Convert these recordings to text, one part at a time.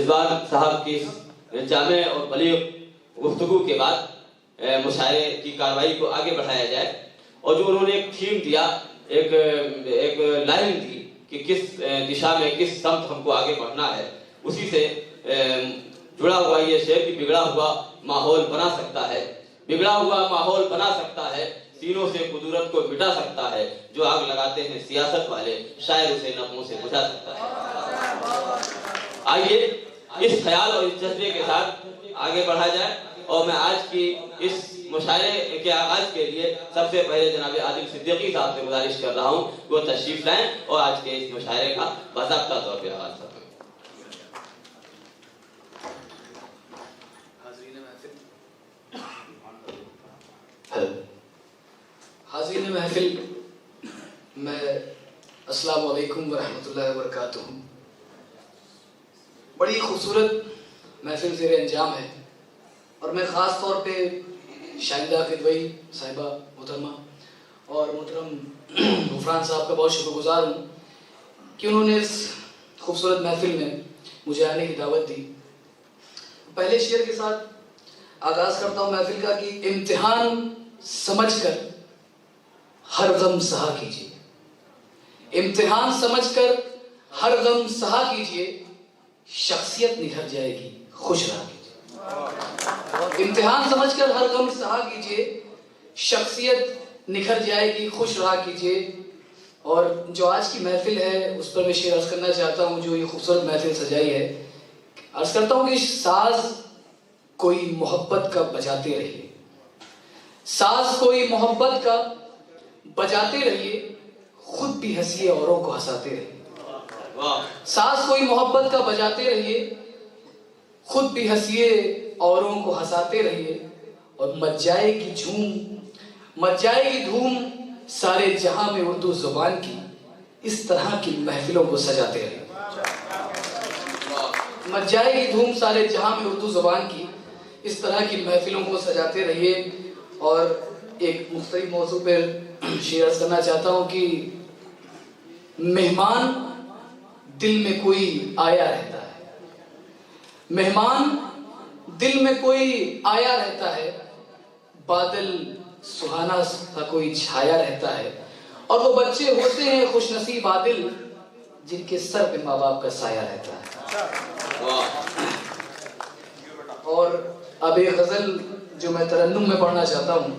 रिजवान साहब की जामे और बलीग गुफ्तगू के बाद मुशायरे की कार्रवाई को आगे बढ़ाया जाए। और जो उन्होंने एक थीम दिया, एक लाइन दी कि किस दिशा में, किस समत हमको आगे बढ़ना है, उसी से जुड़ा हुआ ये शेर कि बिगड़ा हुआ माहौल बना सकता है, बिगड़ा हुआ माहौल बना सकता है, सीनों से कुदरत को मिटा सकता है, जो आग लगाते हैं सियासत वाले शायर उसे नगमों से बुझा सकता है। आइए इस ख्याल और इस जज्बे के साथ आगे बढ़ा जाए। और मैं आज की इस मुशायरे के आगाज के लिए सबसे पहले जनाब आदिल सिद्दीकी साहब से गुजारिश कर रहा हूँ वो तशरीफ लाएं और आज के इस मुशायरे का बाज़ाब्ता तौर पर आगाज करें। हाज़रीन महफिल, मैं अस्सलामु अलैकुम व रहमतुल्लाहि व बरकातुहू। बड़ी खूबसूरत महफिल ज़ेरे अंजाम है और मैं ख़ास तौर पे शाहिदा किदवई साहिबा मोहतरमा और मोहतरम गुफरान साहब का बहुत शुक्रगुजार हूँ कि उन्होंने इस खूबसूरत महफिल में मुझे आने की दावत दी। पहले शेर के साथ आगाज़ करता हूँ महफिल का कि इम्तिहान समझकर हर गम सहा कीजिए, इम्तिहान समझकर हर गम सहा कीजिए, शख्सियत निखर जाएगी, खुश रहा कीजिए। इम्तिहान समझकर हर गम सहा कीजिए, शख्सियत निखर जाएगी, खुश रहा कीजिए। और जो आज की महफिल है उस पर मैं शेर अर्ज करना चाहता हूँ, जो ये खूबसूरत महफिल सजाई है। अर्ज करता हूँ कि साज कोई मोहब्बत का बजाते रहिए, साज कोई मोहब्बत का बजाते रहिए, खुद भी हंसिए औरों को हंसाते रहिए। साज कोई मोहब्बत का बजाते रहिए, खुद भी हंसिए औरों को हंसाते रहिए। और मच जाएगी झूम, मच जाएगी धूम सारे जहां में उर्दू जुबान की, इस तरह की महफिलों को सजाते रहिए। मच जाएगी धूम सारे जहां में उर्दू जुबान की, इस तरह की महफिलों को सजाते रहिए। और एक मुख्तलिफ मौजू पर शेयर करना चाहता हूँ कि मेहमान दिल में कोई आया रहता है, मेहमान दिल में कोई आया रहता है, बादल सुहाना सा कोई छाया रहता है। और वो बच्चे होते हैं खुशनसीब आदिल, जिनके सर पे माँ बाप का साया रहता है। और अब एक गजल जो मैं तरन्नुम में पढ़ना चाहता हूँ।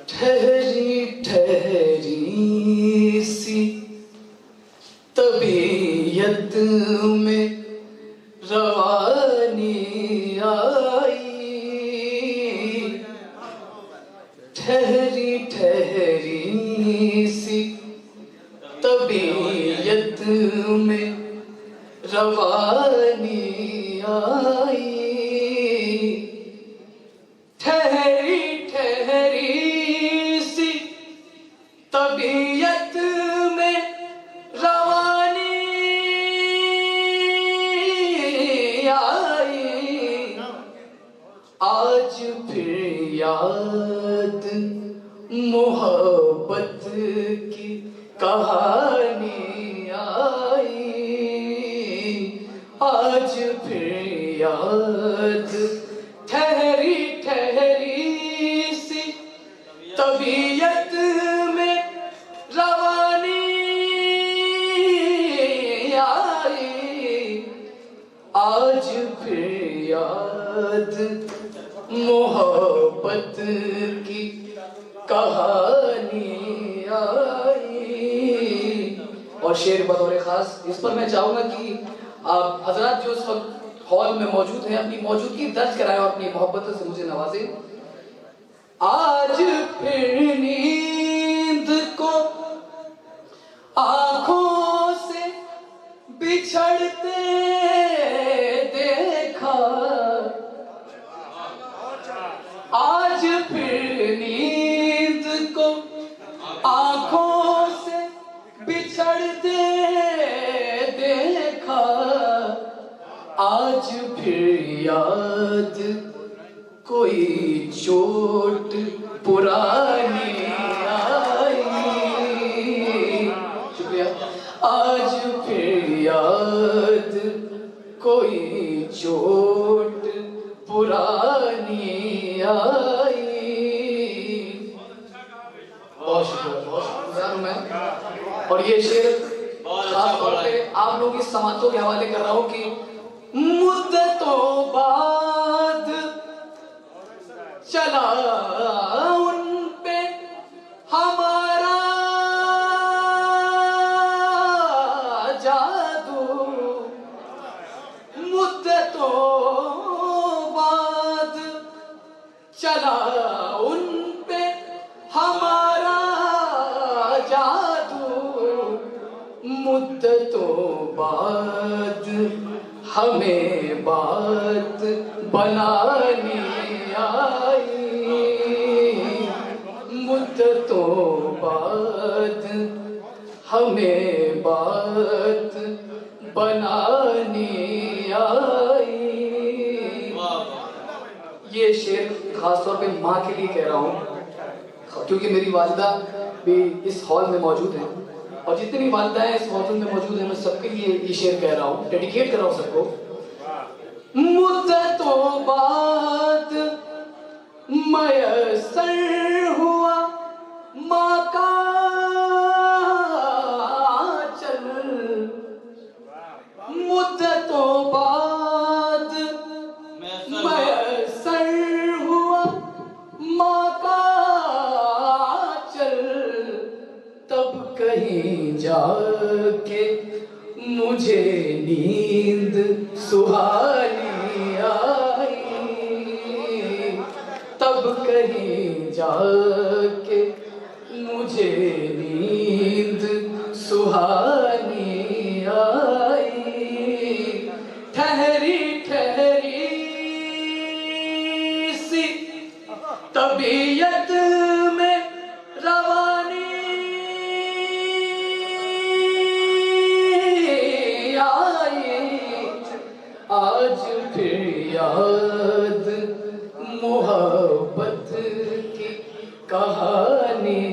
ठहरी ठहरी सी तबीयत में रवानी आई, ठहरी ठहरी सी तबीयत में रवानी आई, ठहरी ठहरी सी तबीयत में रवानी आई, आज फिर याद मोहब्बत की कहानी आई, आज फिर याद ठहरी ठहरी सी तबीयत में रवानी आई, आज फिर याद मोहब्बत की कहानी आई। और शेर बतौर खास इस पर मैं चाहूंगा कि आप हजरात जो इस वक्त हॉल में मौजूद हैं अपनी मौजूदगी दर्ज कराएं और अपनी मोहब्बत से मुझे नवाजें। आज फिर नींद को आंखों से बिछड़ते देखा, आज फिर नींद को आंखों से बिछड़ते देखा, आज फिर याद कोई चोट पुरानी आई। शुक्रिया। आज फिर याद कोई चोट पुरानी आई। बहुत शुक्रिया मैं। और ये शेर खास तौर पे आप लोगों की समातों के हवाले कर रहा हूं कि मुद्दतों बाद चला उन पे हमारा जादू, मुद्दतों बाद चला उन पे हमारा जादू, मुद्दतों बाद हमें बात बनानी आई, मुद्दतों बाद हमें बात बनानी आई। ये शेर खासतौर पे माँ के लिए कह रहा हूँ क्योंकि मेरी वालिदा भी इस हॉल में मौजूद हैं और जितनी भी वालिदाएं इस हॉल में मौजूद हैं मैं सबके लिए ये शेर कह रहा हूँ, डेडिकेट कर रहा हूँ सबको। मुद्दतों बाद मयसर हुआ माँ का चल, मुद्दतों बाद मयसर हुआ माँ का चल, तब कहीं जाके मुझे नींद सुहानी आई, तब कहीं जाके मुझे नींद सुहानी आई। ठहरी ठहरी सी तबीयत में रवानी आई, आज फिर याद मोहब्बत की कहानी